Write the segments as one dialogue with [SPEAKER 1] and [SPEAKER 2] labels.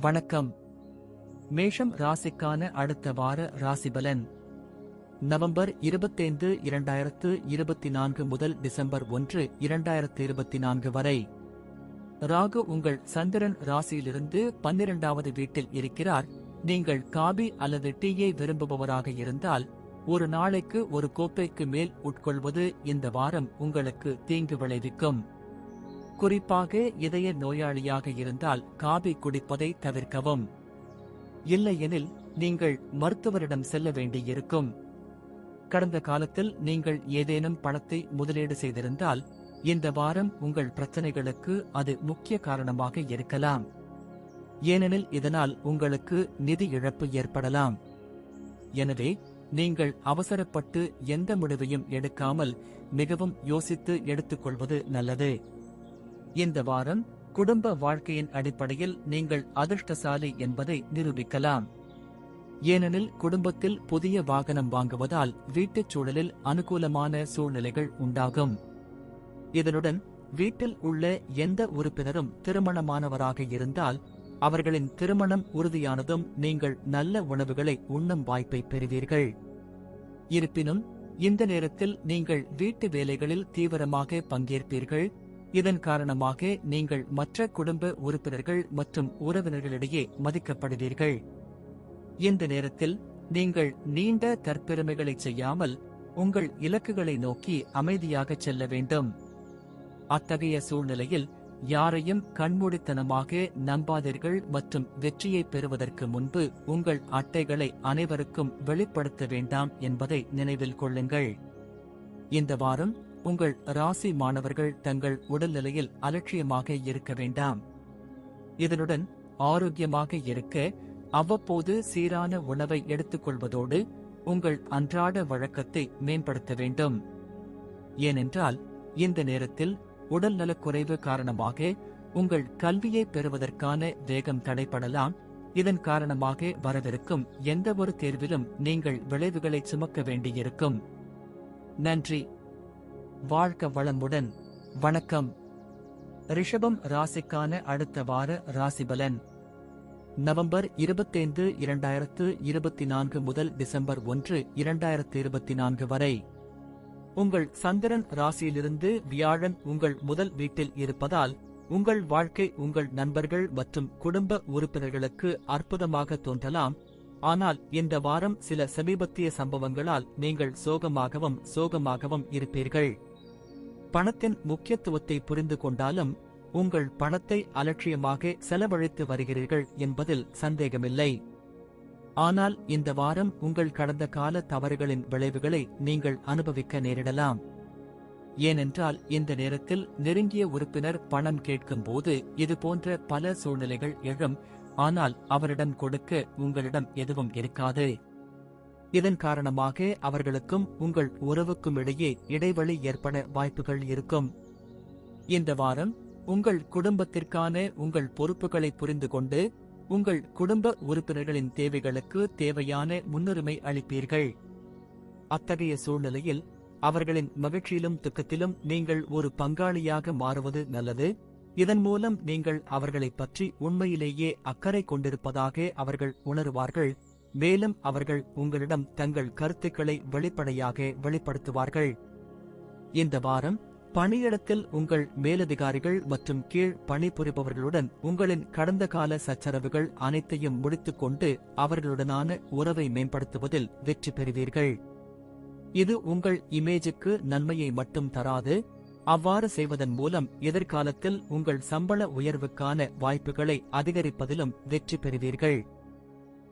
[SPEAKER 1] வணக்கம். மேஷம் ராசிக்கான அடுத்த வார ராசிபலன். நவம்பர் 25, 2024 முதல் டிசம்பர் 1, 2024 வரை. ராகு உங்கள் சந்திரன் ராசியிலிருந்து 12வது வீட்டில் இருக்கிறார். நீங்கள் காபி அல்லது டீயை விரும்புபவராக இருந்தால் ஒரு நாளைக்கு ஒரு கோப்பைக்கு மேல் உட்கொள்வது இந்த வாரம் உங்களுக்கு தீங்கு விளைவிக்கும். குறிப்பாக இதய நோயாளியாக இருந்தால் காபி குடிப்பதை தவிர்க்கவும். இல்லையெனில் நீங்கள் மருத்துவரிடம் செல்ல வேண்டியிருக்கும். கடந்த காலத்தில் நீங்கள் ஏதேனும் பணத்தை முதலீடு செய்திருந்தால் இந்த வாரம் உங்கள் பிரச்சனைகளுக்கு அது முக்கிய காரணமாக இருக்கலாம். ஏனெனில் இதனால் உங்களுக்கு நிதி இழப்பு ஏற்படலாம். எனவே நீங்கள் அவசரப்பட்டு எந்த முடிவையும் எடுக்காமல் மிகவும் யோசித்து எடுத்துக்கொள்வது நல்லது. இந்த வாரம் குடும்ப வாழ்க்கையின் அடிப்படையில் நீங்கள் அதிர்ஷ்டசாலி என்பதை நிரூபிக்கலாம். ஏனெனில் குடும்பத்தில் புதிய வாகனம் வாங்குவதால் வீட்டுச் சூழலில் அனுகூலமான சூழ்நிலைகள் உண்டாகும். இதனுடன் வீட்டில் உள்ள எந்த உறுப்பினரும் திருமணமானவராக இருந்தால் அவர்களின் திருமணம் உறுதியானதும் நீங்கள் நல்ல உணவுகளை உண்ணும் வாய்ப்பை பெறுவீர்கள். இருப்பினும் இந்த நேரத்தில் நீங்கள் வீட்டு வேலைகளில் தீவிரமாக பங்கேற்பீர்கள். இதன் காரணமாக நீங்கள் மற்ற குடும்ப உறுப்பினர்கள் மற்றும் உறவினர்களிடையே மதிக்கப்படுவீர்கள். இந்த நேரத்தில் நீங்கள் நீண்ட தற்பெருமைகளை செய்யாமல் உங்கள் இலக்குகளை நோக்கி அமைதியாக செல்ல வேண்டும். அத்தகைய சூழ்நிலையில் யாரையும் கண்மூடித்தனமாக நம்பாதீர்கள் மற்றும் வெற்றியை பெறுவதற்கு முன்பு உங்கள் அட்டைகளை அனைவருக்கும் வெளிப்படுத்த வேண்டாம் என்பதை நினைவில் கொள்ளுங்கள். இந்த வாரம் உங்கள் ராசி மாணவர்கள் தங்கள் உடல்நிலையில் அலட்சியமாக இருக்க வேண்டாம். இதனுடன் ஆரோக்கியமாக இருக்க அவ்வப்போது சீரான உணவை எடுத்துக்கொள்வதோடு உங்கள் அன்றாட வழக்கத்தை மேம்படுத்த வேண்டும். ஏனென்றால் இந்த நேரத்தில் உடல் நலக்குறைவு காரணமாக உங்கள் கல்வியை பெறுவதற்கான வேகம் தடைபடலாம். இதன் காரணமாக வரவிருக்கும் எந்தவொரு தேர்விலும் நீங்கள் விளைவுகளை சுமக்க வேண்டியிருக்கும். நன்றி. வாழ்க வளமுடன். வணக்கம். ரிஷபம் ராசிக்கான அடுத்த வார ராசிபலன். நவம்பர் 25, 2024 முதல் டிசம்பர் 1, 2024 வரை. உங்கள் சந்திரன் ராசியிலிருந்து வியாழன் உங்கள் முதல் வீட்டில் இருப்பதால் உங்கள் வாழ்க்கை உங்கள் நண்பர்கள் மற்றும் குடும்ப உறுப்பினர்களுக்கு அற்புதமாக தோன்றலாம். ஆனால் இந்த வாரம் சில சமீபத்திய சம்பவங்களால் நீங்கள் சோகமாகவும் இருப்பீர்கள். பணத்தின் முக்கியத்துவத்தை புரிந்து கொண்டாலும் உங்கள் பணத்தை அலட்சியமாக செலவழித்து வருகிறீர்கள் என்பதில் சந்தேகமில்லை. ஆனால் இந்த வாரம் உங்கள் கடந்த கால தவறுகளின் விளைவுகளை நீங்கள் அனுபவிக்க நேரிடலாம். ஏனென்றால் இந்த நேரத்தில் நெருங்கிய உறுப்பினர் பணம் கேட்கும்போது இதுபோன்ற பல சூழ்நிலைகள் எழும். ஆனால் அவரிடம் கொடுக்க உங்களிடம் எதுவும் இருக்காது. இதன் காரணமாக அவர்களுக்கும் உங்கள் உறவுக்கும் இடையே இடைவெளி ஏற்பட வாய்ப்புகள் இருக்கும். இந்த வாரம் உங்கள் குடும்பத்திற்கான உங்கள் பொறுப்புகளை புரிந்து கொண்டு உங்கள் குடும்ப உறுப்பினர்களின் தேவைகளுக்கு தேவையான முன்னுரிமை அளிப்பீர்கள். அத்தகைய சூழ்நிலையில் அவர்களின் மகிழ்ச்சியிலும் துக்கத்திலும் நீங்கள் ஒரு பங்காளியாக மாறுவது நல்லது. இதன் மூலம் நீங்கள் அவர்களைப் பற்றி உண்மையிலேயே அக்கறை கொண்டிருப்பதாக அவர்கள் உணருவார்கள். மேலும் அவர்கள் உங்களிடம் தங்கள் கருத்துக்களை வெளிப்படையாக வெளிப்படுத்துவார்கள். இந்த வாரம் பணியிடத்தில் உங்கள் மேலதிகாரிகள் மற்றும் கீழ் பணிபுரிபவர்களுடன் உங்களின் கடந்த கால சச்சரவுகள் அனைத்தையும் முடித்துக்கொண்டு அவர்களுடனான உறவை மேம்படுத்துவதில் வெற்றி பெறுவீர்கள். இது உங்கள் இமேஜுக்கு நன்மையை மட்டும் தராது. அவ்வாறு செய்வதன் மூலம் எதிர்காலத்தில் உங்கள் சம்பள உயர்வுக்கான வாய்ப்புகளை அதிகரிப்பதிலும் வெற்றி பெறுவீர்கள்.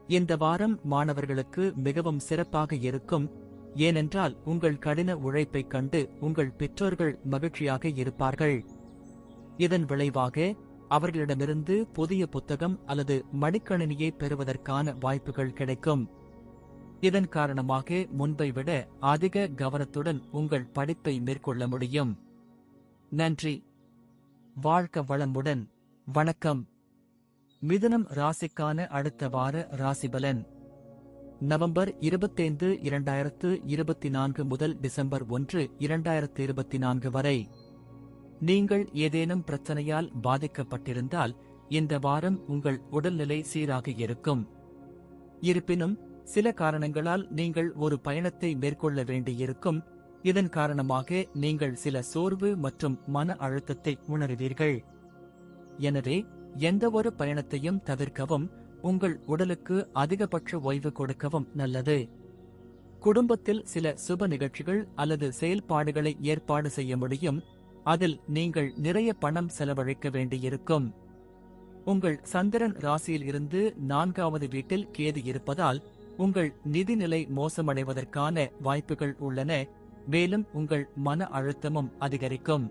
[SPEAKER 1] இந்த வாரம் மாணவர்களுக்கு மிகவும் சிறப்பாக இருக்கும். ஏனென்றால் உங்கள் கடின உழைப்பைக் கண்டு உங்கள் பெற்றோர்கள் மகிழ்ச்சியாக இருப்பார்கள். இதன் விளைவாக அவர்களிடமிருந்து புதிய புத்தகம் அல்லது மடிக்கணினியை பெறுவதற்கான வாய்ப்புகள் கிடைக்கும். இதன் காரணமாக முன்பை விட அதிக கவனத்துடன் உங்கள் படிப்பை மேற்கொள்ள முடியும். நன்றி. வாழ்க வளமுடன். வணக்கம். மிதுனம் ராசிக்கான அடுத்த வார ராசிபலன். நவம்பர் 25, 2024 முதல் டிசம்பர் 1, 2024 வரை. நீங்கள் ஏதேனும் பிரச்சனையால் பாதிக்கப்பட்டிருந்தால் இந்த வாரம் உங்கள் உடல்நிலை சீராக இருக்கும். இருப்பினும் சில காரணங்களால் நீங்கள் ஒரு பயணத்தை மேற்கொள்ள வேண்டியிருக்கும். இதன் காரணமாக நீங்கள் சில சோர்வு மற்றும் மன அழுத்தத்தை உணருவீர்கள். எனவே எந்தவொரு பயணத்தையும் தவிர்க்கவும், உங்கள் உடலுக்கு அதிகபட்ச ஓய்வு கொடுக்கவும் நல்லது. குடும்பத்தில் சில சுப நிகழ்ச்சிகள் அல்லது செயல்பாடுகளை ஏற்பாடு செய்ய முடியும். அதில் நீங்கள் நிறைய பணம் செலவழிக்க வேண்டியிருக்கும். உங்கள் சந்திரன் ராசியில் இருந்து 4வது வீட்டில் கேது இருப்பதால் உங்கள் நிதிநிலை மோசமடைவதற்கான வாய்ப்புகள் உள்ளன. மேலும் உங்கள் மன அழுத்தமும் அதிகரிக்கும்.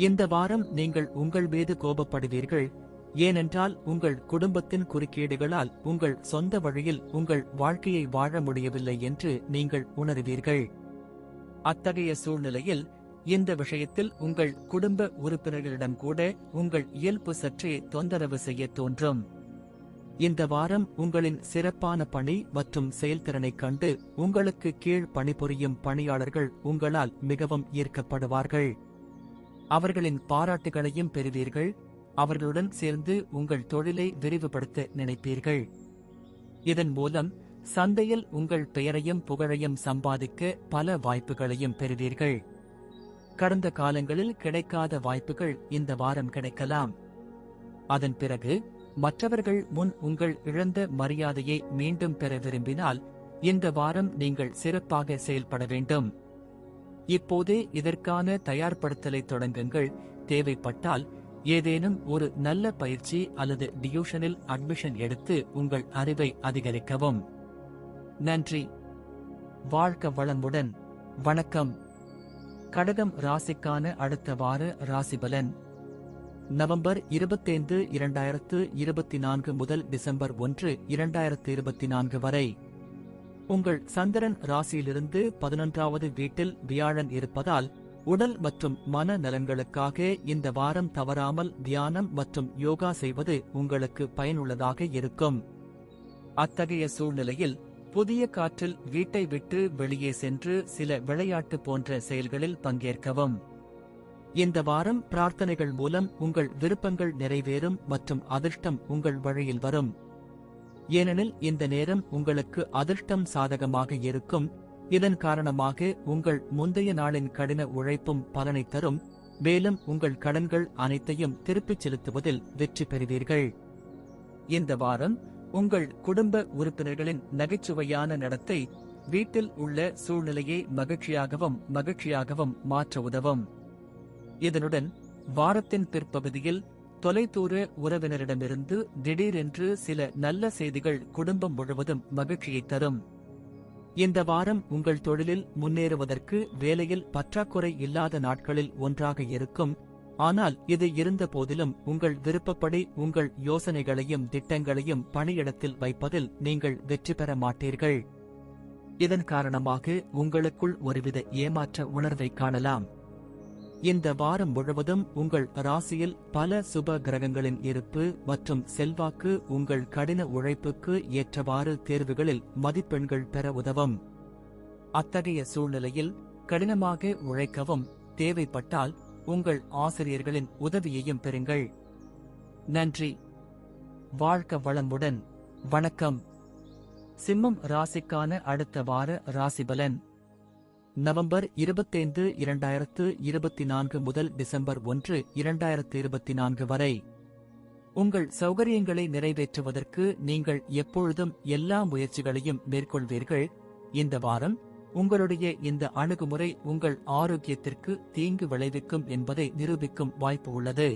[SPEAKER 1] இந்த வாரம் நீங்கள் உங்கள் மீது கோபப்படுவீர்கள். ஏனென்றால் உங்கள் குடும்பத்தின் குறுக்கீடுகளால் உங்கள் சொந்த வழியில் உங்கள் வாழ்க்கையை வாழ முடியவில்லை என்று நீங்கள் உணருவீர்கள். அத்தகைய சூழ்நிலையில் இந்த விஷயத்தில் உங்கள் குடும்ப உறுப்பினர்களிடம் கூட உங்கள் இயல்பு சற்றே தொந்தரவு செய்ய தோன்றும். இந்த வாரம் உங்களின் சிறப்பான பணி மற்றும் செயல்திறனைக் கண்டு உங்களுக்கு கீழ் பணிபுரியும் பணியாளர்கள் உங்களால் மிகவும் ஈர்க்கப்படுவார்கள். அவர்களின் பாராட்டுகளையும் பெறுவீர்கள். அவர்களுடன் சேர்ந்து உங்கள் தொழிலை விரிவுபடுத்த நினைப்பீர்கள். இதன் மூலம் சந்தையில் உங்கள் பெயரையும் புகழையும் சம்பாதிக்க பல வாய்ப்புகளையும் பெறுவீர்கள். கடந்த காலங்களில் கிடைக்காத வாய்ப்புகள் இந்த வாரம் கிடைக்கலாம். அதன் பிறகு மற்றவர்கள் முன் உங்கள் இழந்த மரியாதையை மீண்டும் பெற விரும்பினால் இந்த வாரம் நீங்கள் சிறப்பாக செயல்பட வேண்டும். இப்போதே இதற்கான தயார்படுத்தலை தொடங்குங்கள். தேவைப்பட்டால் ஏதேனும் ஒரு நல்ல பயிற்சி அல்லது டியூஷனில் அட்மிஷன் எடுத்து உங்கள் அறிவை அதிகரிக்கவும். நன்றி. வாழ்க வளமுடன். வணக்கம். கடகம் ராசிக்கான அடுத்த வார ராசிபலன். நவம்பர் 25, 2024 முதல் டிசம்பர் 1, 2024 வரை. உங்கள் சந்திரன் ராசியிலிருந்து 11வது வீட்டில் வியாழன் இருப்பதால் உடல் மற்றும் மன நலன்களுக்காக இந்த வாரம் தவறாமல் தியானம் மற்றும் யோகா செய்வது உங்களுக்கு பயனுள்ளதாக இருக்கும். அத்தகைய சூழ்நிலையில் புதிய காற்றில் வீட்டை விட்டு வெளியே சென்று சில விளையாட்டு போன்ற செயல்களில் பங்கேற்கவும். இந்த வாரம் பிரார்த்தனைகள் மூலம் உங்கள் விருப்பங்கள் நிறைவேறும் மற்றும் அதிர்ஷ்டம் உங்கள் வழியில் வரும். ஏனெனில் இந்த நேரம் உங்களுக்கு அதிர்ஷ்டம் சாதகமாக இருக்கும். இதன் காரணமாக உங்கள் முந்தைய நாளின் கடின உழைப்பும் பலனை தரும். மேலும் உங்கள் கடன்கள் அனைத்தையும் திருப்பிச் செலுத்துவதில் வெற்றி பெறுவீர்கள். இந்த வாரம் உங்கள் குடும்ப உறுப்பினர்களின் நகைச்சுவையான நடத்தை வீட்டில் உள்ள சூழ்நிலையை மகிழ்ச்சியாகவும் மாற்ற உதவும். இதனுடன் வாரத்தின் பிற்பகுதியில் தொலைதூர உறவினரிடமிருந்து திடீரென்று சில நல்ல செய்திகள் குடும்பம் முழுவதும் மகிழ்ச்சியை தரும். இந்த வாரம் உங்கள் தொழிலில் முன்னேறுவதற்கு வேலையில் பற்றாக்குறை இல்லாத நாட்களில் ஒன்றாக இருக்கும். ஆனால் இது இருந்த போதிலும் உங்கள் விருப்பப்படி உங்கள் யோசனைகளையும் திட்டங்களையும் பணியிடத்தில் வைப்பதில் நீங்கள் வெற்றி பெற மாட்டீர்கள். இதன் காரணமாக உங்களுக்குள் ஒருவித ஏமாற்ற உணர்வை காணலாம். இந்த வாரம் முழுவதும் உங்கள் ராசியில் பல சுப கிரகங்களின் இருப்பு மற்றும் செல்வாக்கு உங்கள் கடின உழைப்புக்கு ஏற்றவாறு தேர்வுகளில் மதிப்பெண்கள் பெற உதவும். அத்தகைய சூழ்நிலையில் கடினமாக உழைக்கவும், தேவைப்பட்டால் உங்கள் ஆசிரியர்களின் உதவியையும் பெறுங்கள். நன்றி. வாழ்க வளமுடன். வணக்கம். சிம்மம் ராசிக்கான அடுத்த வார ராசிபலன். நவம்பர் 25, 2024 முதல் டிசம்பர் 1, 2024 வரை. உங்கள் சௌகரியங்களை நிறைவேற்றுவதற்கு நீங்கள் எப்பொழுதும் எல்லா முயற்சிகளையும் மேற்கொள்வீர்கள். இந்த வாரம் உங்களுடைய இந்த அணுகுமுறை உங்கள் ஆரோக்கியத்திற்கு தீங்கு விளைவிக்கும் என்பதை நிரூபிக்கும் வாய்ப்பு உள்ளது.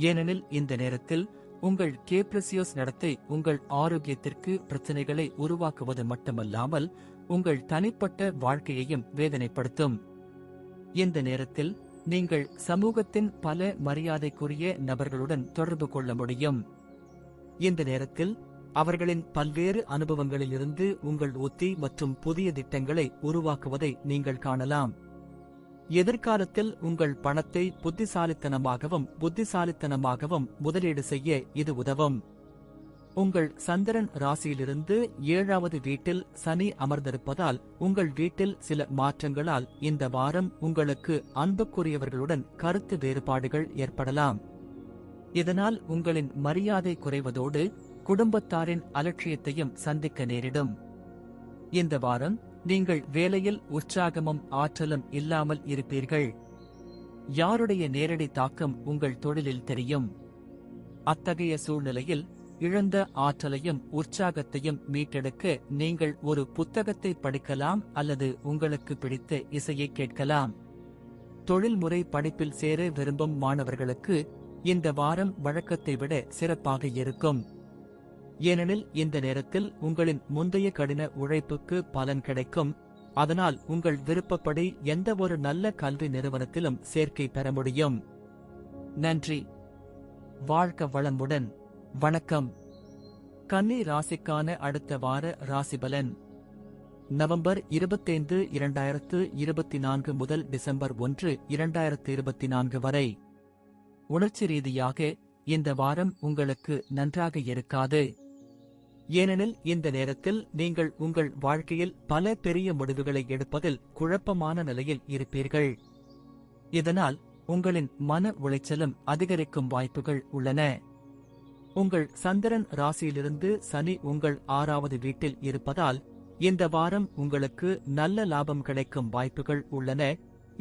[SPEAKER 1] ஏனெனில் இந்த நேரத்தில் உங்கள் கேப்ரிசியோஸ் நடத்தை உங்கள் ஆரோக்கியத்திற்கு பிரச்சனைகளை உருவாக்குவது மட்டுமல்லாமல் உங்கள் தனிப்பட்ட வாழ்க்கையையும் வேதனைப்படுத்தும். இந்த நேரத்தில் நீங்கள் சமூகத்தின் பல மரியாதைக்குரிய நபர்களுடன் தொடர்பு கொள்ள முடியும். இந்த நேரத்தில் அவர்களின் பல்வேறு அனுபவங்களிலிருந்து உங்கள் உத்தி மற்றும் புதிய திட்டங்களை உருவாக்குவதை நீங்கள் காணலாம். எதிர்காலத்தில் உங்கள் பணத்தை புத்திசாலித்தனமாகவும் முதலீடு செய்ய இது உதவும். உங்கள் சந்திரன் ராசியிலிருந்து 7வது வீட்டில் சனி அமர்ந்திருப்பதால் உங்கள் வீட்டில் சில மாற்றங்களால் இந்த வாரம் உங்களுக்கு அன்புக்குரியவர்களுடன் கருத்து வேறுபாடுகள் ஏற்படலாம். இதனால் உங்களின் மரியாதை குறைவதோடு குடும்பத்தாரின் அலட்சியத்தையும் சந்திக்க நேரிடும். இந்த வாரம் நீங்கள் வேலையில் உற்சாகமும் ஆற்றலும் இல்லாமல் இருப்பீர்கள். யாருடைய நேரடி தாக்கம் உங்கள் தொழிலில் தெரியும். அத்தகைய சூழ்நிலையில் இழந்த ஆற்றலையும் உற்சாகத்தையும் மீட்டெடுக்க நீங்கள் ஒரு புத்தகத்தை படிக்கலாம் அல்லது உங்களுக்கு பிடித்த இசையை கேட்கலாம். தொழில்முறை படிப்பில் சேர விரும்பும் மாணவர்களுக்கு இந்த வாரம் வழக்கத்தை விட சிறப்பாக இருக்கும். ஏனெனில் இந்த நேரத்தில் உங்களின் முந்தைய கடின உழைப்புக்கு பலன் கிடைக்கும். அதனால் உங்கள் விருப்பப்படி எந்த ஒரு நல்ல கல்வி நிறுவனத்திலும் சேர்க்கை பெற முடியும். நன்றி. வாழ்க வளமுடன். வணக்கம். கன்னி ராசிக்கான அடுத்த வார ராசிபலன். நவம்பர் 25, 2024 முதல் டிசம்பர் 1, 2024 வரை. உணர்ச்சி ரீதியாக இந்த வாரம் உங்களுக்கு நன்றாக இருக்காது. ஏனெனில் இந்த நேரத்தில் நீங்கள் உங்கள் வாழ்க்கையில் பல பெரிய முடிவுகளை எடுப்பதில் குழப்பமான நிலையில் இருப்பீர்கள். இதனால் உங்களின் மன உளைச்சலும் அதிகரிக்கும் வாய்ப்புகள் உள்ளன. உங்கள் சந்திரன் ராசியிலிருந்து சனி உங்கள் 6வது வீட்டில் இருப்பதால் இந்த வாரம் உங்களுக்கு நல்ல லாபம் கிடைக்கும் வாய்ப்புகள் உள்ளன.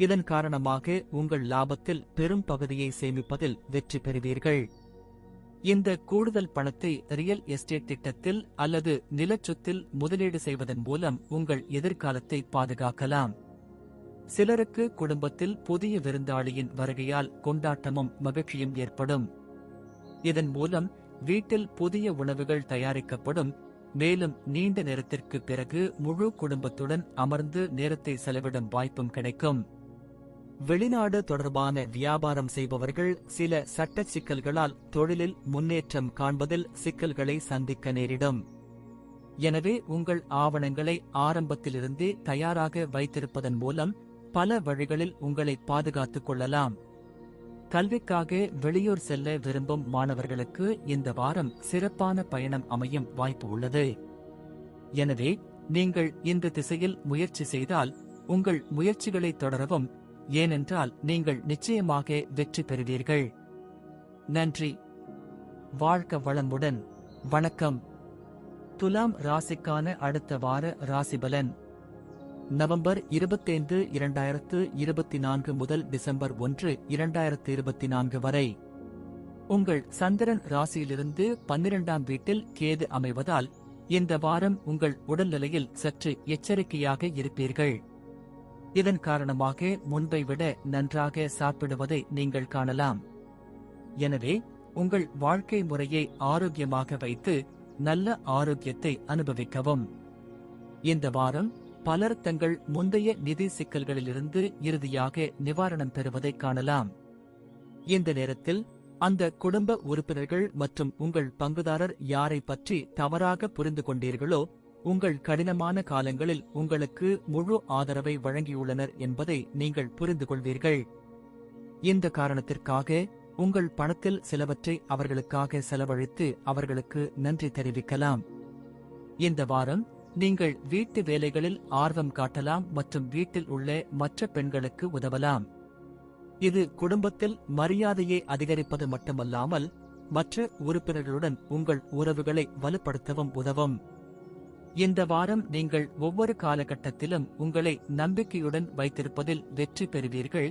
[SPEAKER 1] இதன் காரணமாக உங்கள் லாபத்தில் பெரும் பகுதியை சேமிப்பதில் வெற்றி பெறுவீர்கள். இந்த கூடுதல் பணத்தை ரியல் எஸ்டேட் திட்டத்தில் அல்லது நிலச்சொத்தில் முதலீடு செய்வதன் மூலம் உங்கள் எதிர்காலத்தை பாதுகாக்கலாம். சிலருக்கு குடும்பத்தில் புதிய விருந்தாளியின் வருகையால் கொண்டாட்டமும் மகிழ்ச்சியும் ஏற்படும். இதன் மூலம் வீட்டில் புதிய உணவுகள் தயாரிக்கப்படும். மேலும் நீண்ட நேரத்திற்கு பிறகு முழு குடும்பத்துடன் அமர்ந்து நேரத்தை செலவிடும் வாய்ப்பும் கிடைக்கும். வெளிநாடு தொடர்பான வியாபாரம் செய்பவர்கள் சில சட்ட சிக்கல்களால் தொழிலில் முன்னேற்றம் காண்பதில் சிக்கல்களை சந்திக்க நேரிடும். எனவே உங்கள் ஆவணங்களை ஆரம்பத்திலிருந்தே தயாராக வைத்திருப்பதன் மூலம் பல வழிகளில் உங்களை பாதுகாத்துக் கொள்ளலாம். கல்விக்காக வெளியூர் செல்ல விரும்பும் மாணவர்களுக்கு இந்த வாரம் சிறப்பான பயணம் அமையும் வாய்ப்பு உள்ளது. எனவே நீங்கள் இந்த திசையில் முயற்சி செய்தால் உங்கள் முயற்சிகளை தொடரவும். ஏனென்றால் நீங்கள் நிச்சயமாக வெற்றி பெறுவீர்கள். நன்றி. வாழ்க வளமுடன். வணக்கம். துலாம் ராசிக்கான அடுத்த வார ராசிபலன். நவம்பர் 25, 2024 முதல் டிசம்பர் 1, 2024 வரை. உங்கள் சந்திரன் ராசியிலிருந்து 12ஆம் வீட்டில் கேது அமைவதால் இந்த வாரம் உங்கள் உடல்நிலையில் சற்று எச்சரிக்கையாக இருப்பீர்கள். இதன் காரணமாக முன்பை விட நன்றாக சாப்பிடுவதை நீங்கள் காணலாம். எனவே உங்கள் வாழ்க்கை முறையை ஆரோக்கியமாக வைத்து நல்ல ஆரோக்கியத்தை அனுபவிக்கவும். இந்த வாரம் பலர் தங்கள் முந்தைய நிதி சிக்கல்களிலிருந்து இறுதியாக நிவாரணம் பெறுவதை காணலாம். இந்த நேரத்தில் அந்த குடும்ப உறுப்பினர்கள் மற்றும் உங்கள் பங்குதாரர் யாரை பற்றி தவறாக புரிந்து கொண்டீர்களோ உங்கள் கடினமான காலங்களில் உங்களுக்கு முழு ஆதரவை வழங்கியுள்ளனர் என்பதை நீங்கள் புரிந்து கொள்வீர்கள். இந்த காரணத்திற்காக உங்கள் பணத்தில் சிலவற்றை அவர்களுக்காக செலவழித்து அவர்களுக்கு நன்றி தெரிவிக்கலாம். இந்த வாரம் நீங்கள் வீட்டு வேலைகளில் ஆர்வம் காட்டலாம் மற்றும் வீட்டில் உள்ள மற்ற பெண்களுக்கு உதவலாம். இது குடும்பத்தில் மரியாதையை அதிகரிப்பது மட்டுமல்லாமல் மற்ற உறுப்பினர்களுடன் உங்கள் உறவுகளை வலுப்படுத்தவும் உதவும். இந்த வாரம் நீங்கள் ஒவ்வொரு காலகட்டத்திலும் உங்களை நம்பிக்கையுடன் வைத்திருப்பதில் வெற்றி பெறுவீர்கள்.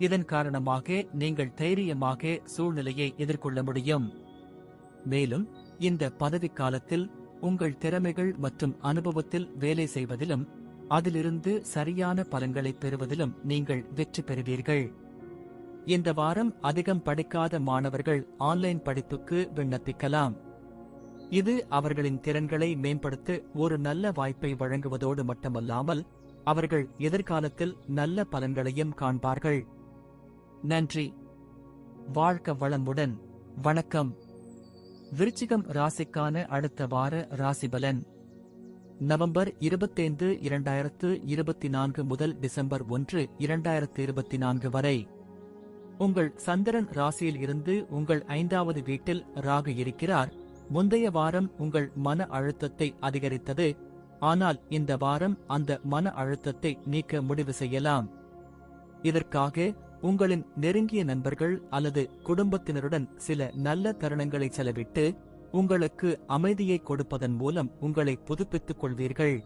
[SPEAKER 1] இதன் காரணமாக நீங்கள் தைரியமாக சூழ்நிலையை எதிர்கொள்ள முடியும். மேலும் இந்த பதவிக்காலத்தில் உங்கள் திறமைகள் மற்றும் அனுபவத்தில் வேலை செய்வதிலும் அதிலிருந்து சரியான பலன்களை பெறுவதிலும் நீங்கள் வெற்றி பெறுவீர்கள். இந்த வாரம் அதிகம் படிக்காத மாணவர்கள் ஆன்லைன் படிப்புக்கு விண்ணப்பிக்கலாம். இது அவர்களின் திறன்களை மேம்படுத்த ஒரு நல்ல வாய்ப்பை வழங்குவதோடு மட்டுமல்லாமல் அவர்கள் எதிர்காலத்தில் நல்ல பலன்களையும் காண்பார்கள். நன்றி. வாழ்க வளமுடன். வணக்கம். விருச்சிகம் ராசிக்கான அடுத்த வார ராசிபலன். நவம்பர் 25, 2024 முதல் டிசம்பர் 1, 2024 வரை. உங்கள் சந்திரன் ராசியில் இருந்து உங்கள் 5வது வீட்டில் ராகு இருக்கிறார். முந்தைய வாரம் உங்கள் மன அழுத்தத்தை அதிகரித்தது. ஆனால் இந்த வாரம் அந்த மன அழுத்தத்தை நீக்க முடிவு செய்யலாம். இதற்காக உங்களின் நெருங்கிய நண்பர்கள் அல்லது குடும்பத்தினருடன் சில நல்ல தருணங்களை செலவிட்டு உங்களுக்கு அமைதியை கொடுப்பதன் மூலம் உங்களை புதுப்பித்துக் கொள்வீர்கள்.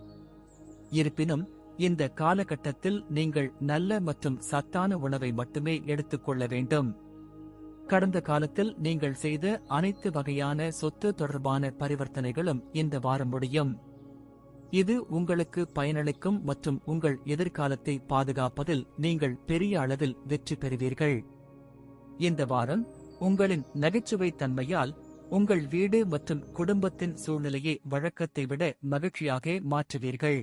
[SPEAKER 1] இருப்பினும் இந்த காலகட்டத்தில் நீங்கள் நல்ல மற்றும் சத்தான உணவை மட்டுமே எடுத்துக்கொள்ள வேண்டும். கடந்த காலத்தில் நீங்கள் செய்த அனைத்து வகையான சொத்து தொடர்பான பரிவர்த்தனைகளும் இந்த வாரம் முடியும். இது உங்களுக்கு பயனளிக்கும் மற்றும் உங்கள் எதிர்காலத்தை பாதுகாப்பதில் நீங்கள் பெரிய அளவில் வெற்றி பெறுவீர்கள். இந்த வாரம் உங்களின் நகைச்சுவை தன்மையால் உங்கள் வீடு மற்றும் குடும்பத்தின் சூழ்நிலையை வழக்கத்தை விட மகிழ்ச்சியாக மாற்றுவீர்கள்.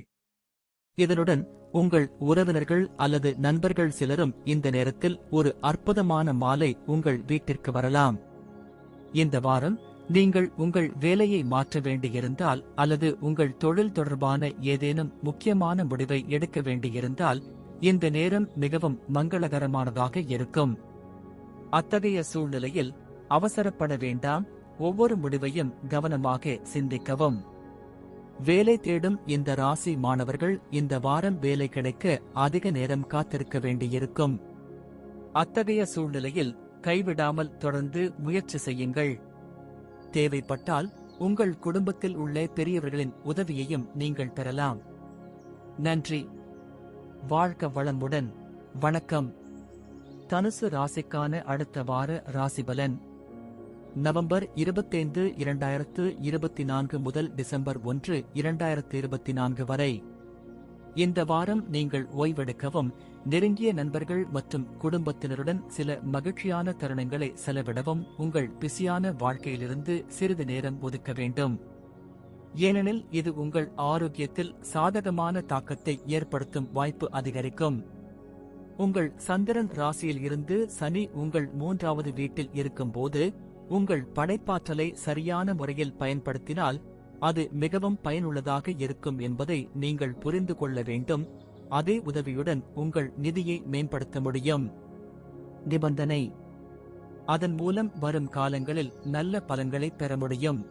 [SPEAKER 1] இதனுடன் உங்கள் உறவினர்கள் அல்லது நண்பர்கள் சிலரும் இந்த நேரத்தில் ஒரு அற்புதமான மாலை உங்கள் வீட்டிற்கு வரலாம். இந்த வாரம் நீங்கள் உங்கள் வேலையை மாற்ற வேண்டியிருந்தால் அல்லது உங்கள் தொழில் தொடர்பான ஏதேனும் முக்கியமான முடிவை எடுக்க வேண்டியிருந்தால் இந்த நேரம் மிகவும் மங்களகரமானதாக இருக்கும். அத்தகைய சூழ்நிலையில் அவசரப்பட வேண்டாம். ஒவ்வொரு முடிவையும் கவனமாக சிந்திக்கவும். வேலை தேடும் இந்த ராசி மாணவர்கள் இந்த வாரம் வேலை கிடைக்க அதிக நேரம் காத்திருக்க வேண்டியிருக்கும். அத்தகைய சூழ்நிலையில் கைவிடாமல் தொடர்ந்து முயற்சி செய்யுங்கள். தேவைப்பட்டால் உங்கள் குடும்பத்தில் உள்ள பெரியவர்களின் உதவியையும் நீங்கள் பெறலாம். நன்றி. வாழ்க வளமுடன். வணக்கம். தனுசு ராசிக்கான அடுத்த வார ராசிபலன் நவம்பர் 25, 2024 முதல் டிசம்பர் 1, 2024 வரை. இந்த வாரம் நீங்கள் ஓய்வெடுக்கவும், நெருங்கிய நண்பர்கள் மற்றும் குடும்பத்தினருடன் சில மகிழ்ச்சியான தருணங்களை செலவிடவும் உங்கள் பிஸியான வாழ்க்கையிலிருந்து சிறிது நேரம் ஒதுக்க வேண்டும். ஏனெனில் இது உங்கள் ஆரோக்கியத்தில் சாதகமான தாக்கத்தை ஏற்படுத்தும் வாய்ப்பு அதிகரிக்கும். உங்கள் சந்திரன் ராசியில் இருந்து சனி உங்கள் 3வது வீட்டில் இருக்கும்போது உங்கள் படைப்பாற்றலை சரியான முறையில் பயன்படுத்தினால் அது மிகவும் பயனுள்ளதாக இருக்கும் என்பதை நீங்கள் புரிந்து கொள்ள வேண்டும். அதே உதவியுடன் உங்கள் நிதியை மேம்படுத்த முடியும். நிபந்தனை: அதன் மூலம் வரும் காலங்களில் நல்ல பலன்களை பெற முடியும்.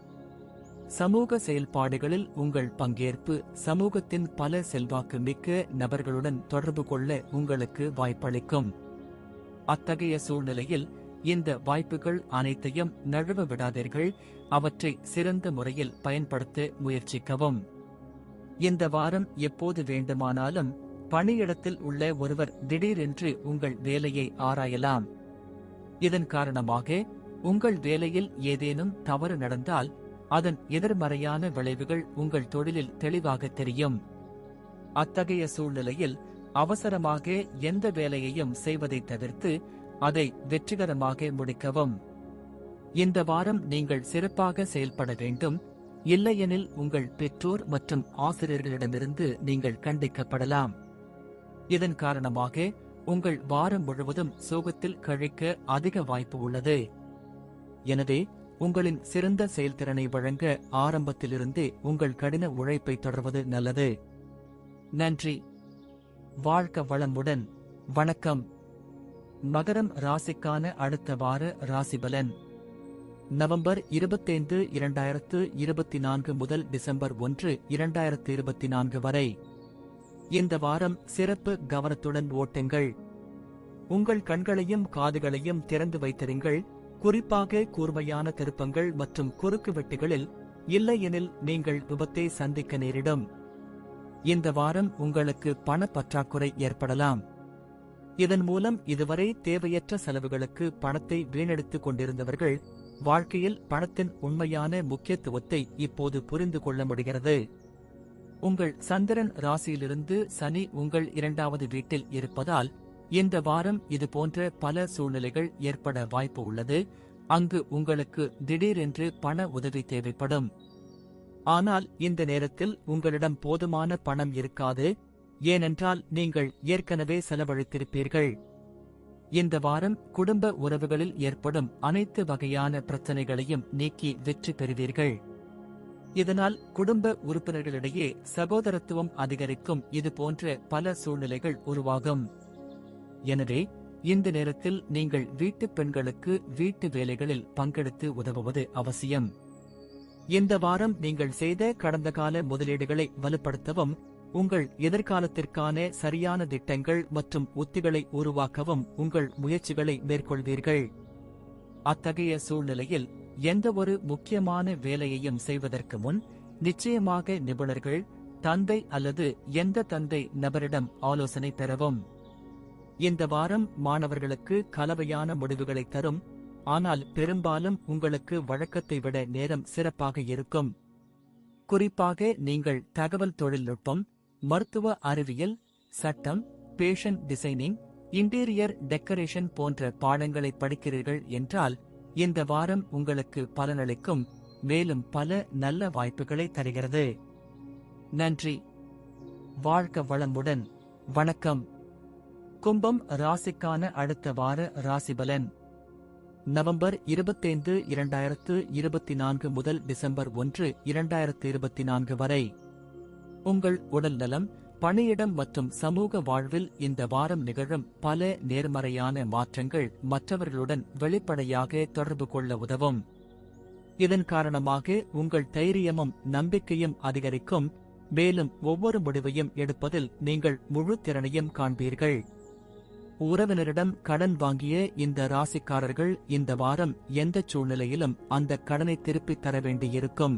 [SPEAKER 1] சமூக செயல்பாடுகளில் உங்கள் பங்கேற்பு சமூகத்தின் பல செல்வாக்கு மிக்க நபர்களுடன் தொடர்பு கொள்ள உங்களுக்கு வாய்ப்பளிக்கும். அத்தகைய சூழ்நிலையில் இந்த வாய்ப்புகள் அனைத்தையும் நழுவ விடாதீர்கள். அவற்றை சிறந்த முறையில் பயன்படுத்த முயற்சிக்கவும். இந்த வாரம் எப்போது வேண்டுமானாலும் பணியிடத்தில் உள்ள ஒருவர் திடீரென்று உங்கள் வேலையை ஆராயலாம். இதன் காரணமாக உங்கள் வேலையில் ஏதேனும் தவறு நடந்தால் அதன் எதிர்மறையான விளைவுகள் உங்கள் தொழிலில் தெளிவாக தெரியும். அத்தகைய சூழ்நிலையில் அவசரமாக எந்த வேலையையும் செய்வதை தவிர்த்து அதை வெற்றிகரமாக முடிக்கவும். இந்த வாரம் நீங்கள் சிறப்பாக செயல்பட வேண்டும். இல்லையெனில் உங்கள் பெற்றோர் மற்றும் ஆசிரியர்களிடமிருந்து நீங்கள் கண்டிக்கப்படலாம். இதன் காரணமாக உங்கள் வாரம் முழுவதும் சோகத்தில் கழிக்க அதிக வாய்ப்பு உள்ளது. எனவே உங்களின் சிறந்த செயல்திறனை வழங்க ஆரம்பத்திலிருந்தே உங்கள் கடின உழைப்பை தொடர்வது நல்லது. நன்றி. வாழ்க வளமுடன். வணக்கம். மகரம் ராசிக்கான அடுத்த வார ராசிபலன் நவம்பர் 25, 2024 முதல் டிசம்பர் 1, 2024 வரை. இந்த வாரம் சிறப்பு கவனத்துடன் ஓட்டுங்கள். உங்கள் கண்களையும் காதுகளையும் திறந்து வைத்திருங்கள். குறிப்பாக கூர்மையான திருப்பங்கள் மற்றும் குறுக்கு வெட்டுகளில், இல்லையெனில் நீங்கள் விபத்தை சந்திக்க நேரிடும். இந்த வாரம் உங்களுக்கு பண பற்றாக்குறை ஏற்படலாம். இதன் மூலம் இதுவரை தேவையற்ற செலவுகளுக்கு பணத்தை வீணடித்துக் கொண்டிருந்தவர்கள் வாழ்க்கையில் பணத்தின் உண்மையான முக்கியத்துவத்தை இப்போது புரிந்து கொள்ள முடிகிறது. உங்கள் சந்திரன் ராசியிலிருந்து சனி உங்கள் 2வது வீட்டில் இருப்பதால் இந்த வாரம் இதுபோன்ற பல சூழ்நிலைகள் ஏற்பட வாய்ப்பு உள்ளது. அங்கு உங்களுக்கு திடீரென்று பண உதவி தேவைப்படும். ஆனால் இந்த நேரத்தில் உங்களிடம் போதுமான பணம் இருக்காது. ஏனென்றால் நீங்கள் ஏற்கனவே செலவழித்திருப்பீர்கள். இந்த வாரம் குடும்ப உறவுகளில் ஏற்படும் அனைத்து வகையான பிரச்சனைகளையும் நீக்கி வெற்றி பெறுவீர்கள். இதனால் குடும்ப உறுப்பினர்களிடையே சகோதரத்துவம் அதிகரிக்கும். இது போன்ற பல சூழ்நிலைகள் உருவாகும். எனவே இந்த நேரத்தில் நீங்கள் வீட்டுப் பெண்களுக்கு வீட்டு வேலைகளில் பங்கெடுத்து உதவுவது அவசியம். இந்த வாரம் நீங்கள் செய்த கடந்த கால முதலீடுகளை வலுப்படுத்தவும், உங்கள் எதிர்காலத்திற்கான சரியான திட்டங்கள் மற்றும் உத்திகளை உருவாக்கவும் உங்கள் முயற்சிகளை மேற்கொள்வீர்கள். அத்தகைய சூழ்நிலையில் எந்தவொரு முக்கியமான வேலையையும் செய்வதற்கு முன் நிச்சயமாக நிபுணர்கள், தந்தை அல்லது எந்த தந்தை நபரிடம் ஆலோசனை பெறவும். இந்த வாரம் மாணவர்களுக்கு கலவையான முடிவுகளை தரும், ஆனால் பெரும்பாலும் உங்களுக்கு வழக்கத்தை விட நேரம் சிறப்பாக இருக்கும். குறிப்பாக நீங்கள் தகவல் தொழில்நுட்பம், மருத்துவ அறிவியல், சட்டம், பேஷன் டிசைனிங், இன்டீரியர் டெக்கரேஷன் போன்ற பாடங்களை படிக்கிறீர்கள் என்றால் இந்த வாரம் உங்களுக்கு பலனளிக்கும், மேலும் பல நல்ல வாய்ப்புகளை தருகிறது. நன்றி. வாழ்க வளமுடன். வணக்கம். கும்பம் ராசிக்கான அடுத்த வார ராசிபலன். நவம்பர் 25, 2024 முதல் டிசம்பர் 1, 2024 வரை. உங்கள் உடல் நலம், பணியிடம் மற்றும் சமூக வாழ்வில் இந்த வாரம் நிகழும் பல நேர்மறையான மாற்றங்கள் மற்றவர்களுடன் வெளிப்படையாக தொடர்பு கொள்ள உதவும். இதன் காரணமாக உங்கள் தைரியமும் நம்பிக்கையும் அதிகரிக்கும், மேலும் ஒவ்வொரு முடிவையும் எடுப்பதில் நீங்கள் முழு திறனையும் காண்பீர்கள். உறவினரிடம் கடன் வாங்கிய இந்த ராசிக்காரர்கள் இந்த வாரம் எந்த சூழ்நிலையிலும் அந்த கடனை திருப்பித் தர வேண்டியிருக்கும்.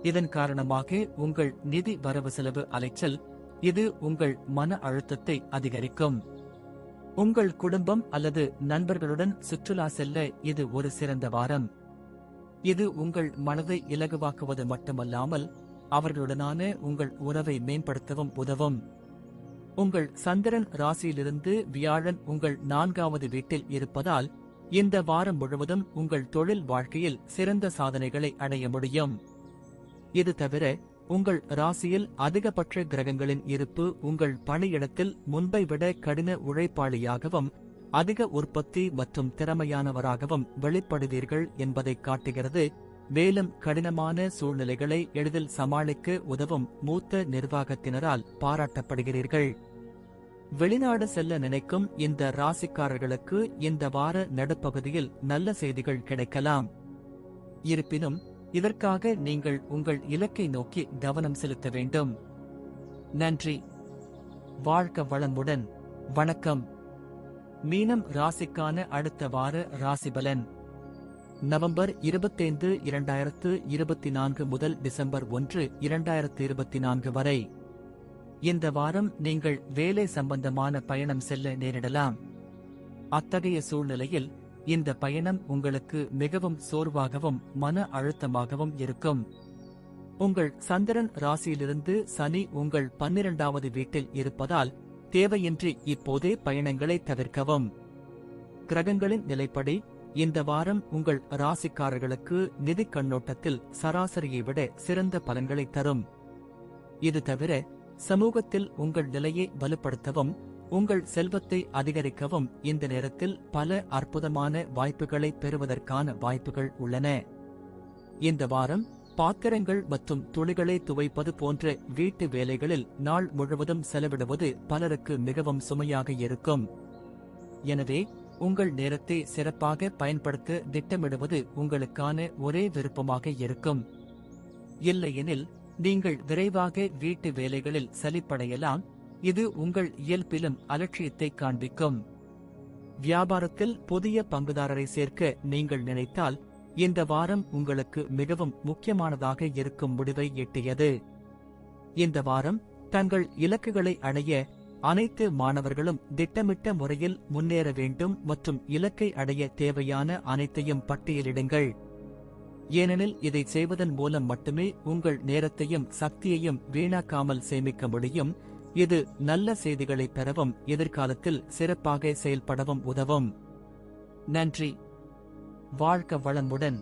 [SPEAKER 1] இதன் காரணமாக உங்கள் நிதி வரவு செலவு அலைச்சல், இது உங்கள் மன அழுத்தத்தை அதிகரிக்கும். உங்கள் குடும்பம் அல்லது நண்பர்களுடன் சுற்றுலா செல்ல இது ஒரு சிறந்த வாரம். இது உங்கள் மனதை இலகுவாக்குவது மட்டுமல்லாமல் அவர்களுடனான உங்கள் உறவை மேம்படுத்தவும் உதவும். உங்கள் சந்திரன் ராசியிலிருந்து வியாழன் உங்கள் 4வது வீட்டில் இருப்பதால் இந்த வாரம் முழுவதும் உங்கள் தொழில் வாழ்க்கையில் சிறந்த சாதனைகளை அடைய முடியும். இது தவிர உங்கள் ராசியில் அதிகபட்ச கிரகங்களின் இருப்பு உங்கள் பணியிடத்தில் முன்பை விட கடின உழைப்பாளியாகவும் அதிக உற்பத்தி மற்றும் திறமையானவராகவும் வெளிப்படுவீர்கள் என்பதை காட்டுகிறது. மேலும் கடினமான சூழ்நிலைகளை எளிதில் சமாளிக்க உதவும் மூத்த நிர்வாகத்தினரால் பாராட்டப்படுகிறீர்கள். வெளிநாடு செல்ல நினைக்கும் இந்த ராசிக்காரர்களுக்கு இந்த வார நடுப்பகுதியில் நல்ல செய்திகள் கிடைக்கலாம். இருப்பினும் இதற்காக நீங்கள் உங்கள் இலக்கை நோக்கி கவனம் செலுத்த வேண்டும். நன்றி. வாழ்க வளமுடன். வணக்கம். மீனம் ராசிக்கான அடுத்த வார ராசிபலன். நவம்பர் 25, 2024 முதல் டிசம்பர் 1, 2024 வரை. இந்த வாரம் நீங்கள் வேலை சம்பந்தமான பயணம் செல்ல நேரிடலாம். அத்தகைய சூழ்நிலையில் இந்த பயணம் உங்களுக்கு மிகவும் சோர்வாகவும் மன அழுத்தமாகவும் இருக்கும். உங்கள் சந்திரன் ராசியிலிருந்து சனி உங்கள் 12வது வீட்டில் இருப்பதால் தேவையின்றி இப்போதே பயணங்களை தவிர்க்கவும். கிரகங்களின் நிலைப்படி இந்த வாரம் உங்கள் ராசிக்காரர்களுக்கு நிதி கண்ணோட்டத்தில் சராசரியை விட சிறந்த பலன்களை தரும். இது தவிர சமூகத்தில் உங்கள் நிலையை வலுப்படுத்தவும் உங்கள் செல்வத்தை அதிகரிக்கவும் இந்த நேரத்தில் பல அற்புதமான வாய்ப்புகளை பெறுவதற்கான வாய்ப்புகள் உள்ளன. இந்த வாரம் பாத்திரங்கள் மற்றும் துணிகளை துவைப்பது போன்ற வீட்டு வேலைகளில் நாள் முழுவதும் செலவிடுவது பலருக்கு மிகவும் சுமையாக இருக்கும். எனவே உங்கள் நேரத்தை சிறப்பாக பயன்படுத்த திட்டமிடுவது உங்களுக்கான ஒரே விருப்பமாக இருக்கும். இல்லையெனில் நீங்கள் விரைவாக வீட்டு வேலைகளில் சலிப்படையலாம். இது உங்கள் இயல்பிலும் அலட்சியத்தை காண்பிக்கும். வியாபாரத்தில் புதிய பங்குதாரரை சேர்க்க நீங்கள் நினைத்தால் இந்த வாரம் உங்களுக்கு மிகவும் முக்கியமானதாக இருக்கும் முடிவை எட்டியது. இந்த வாரம் தங்கள் இலக்குகளை அடைய அனைத்து மாணவர்களும் திட்டமிட்ட முறையில் முன்னேற வேண்டும் மற்றும் இலக்கை அடைய தேவையான அனைத்தையும் பட்டியலிடுங்கள். ஏனெனில் இதை செய்வதன் மூலம் மட்டுமே உங்கள் நேரத்தையும் சக்தியையும் வீணாக்காமல் சேமிக்க முடியும். இது நல்ல செய்திகளை பெறவும் எதிர்காலத்தில் சிறப்பாக செயல்படவும் உதவும். நன்றி. வாழ்க வளமுடன்.